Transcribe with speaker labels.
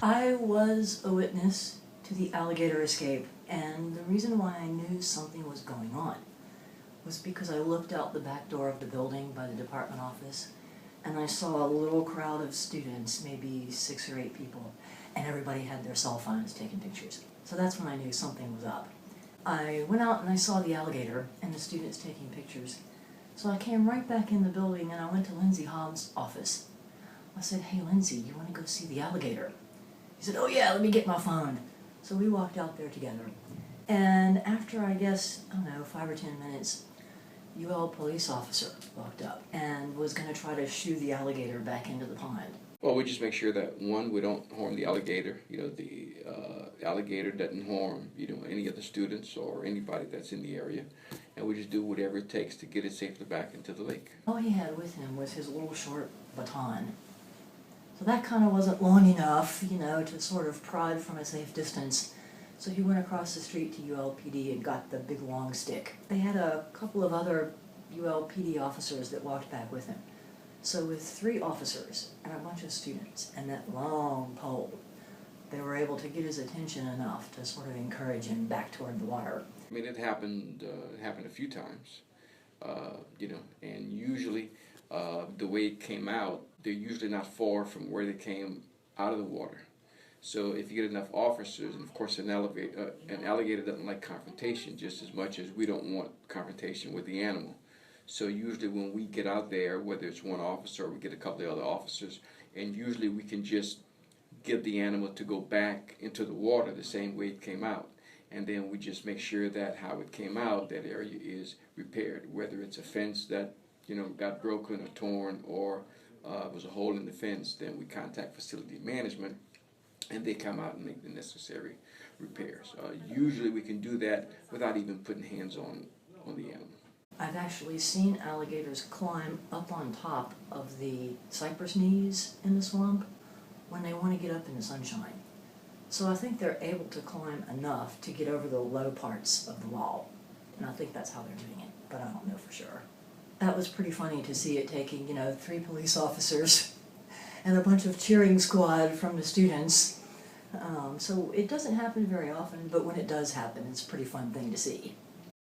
Speaker 1: I was a witness to the alligator escape, and the reason why I knew something was going on was because I looked out the back door of the building by the department office, and I saw a little crowd of students, maybe 6 or 8 people, and everybody had their cell phones taking pictures. So that's when I knew something was up. I went out and I saw the alligator and the students taking pictures. So I came right back in the building and I went to Lindsay Hobbs' office. I said, "Hey Lindsay, you want to go see the alligator?" He said, "Oh yeah, let me get my phone." So we walked out there together. And after, I guess, I don't know, 5 or 10 minutes, UL police officer walked up and was going to try to shoo the alligator back into the pond.
Speaker 2: Well, we just make sure that, one, we don't harm the alligator. The alligator doesn't harm, any of the students or anybody that's in the area. And we just do whatever it takes to get it safely back into the lake.
Speaker 1: All he had with him was his little short baton. So that kind of wasn't long enough, to sort of prod from a safe distance. So he went across the street to ULPD and got the big long stick. They had a couple of other ULPD officers that walked back with him. So with 3 officers and a bunch of students and that long pole, they were able to get his attention enough to sort of encourage him back toward the water.
Speaker 2: I mean, it happened a few times, and usually the way it came out, they're usually not far from where they came out of the water. So if you get enough officers, and of course an alligator doesn't like confrontation just as much as we don't want confrontation with the animal. So usually when we get out there, whether it's one officer or we get a couple of other officers, and usually we can just get the animal to go back into the water the same way it came out. And then we just make sure that how it came out, that area is repaired. Whether it's a fence that got broken or torn, or was a hole in the fence, then we contact facility management and they come out and make the necessary repairs. Usually we can do that without even putting hands on the animal.
Speaker 1: I've actually seen alligators climb up on top of the cypress knees in the swamp when they want to get up in the sunshine. So I think they're able to climb enough to get over the low parts of the wall. And I think that's how they're doing it, but I don't know for sure. That was pretty funny to see it taking, 3 police officers and a bunch of cheering squad from the students. So it doesn't happen very often, but when it does happen, it's a pretty fun thing to see.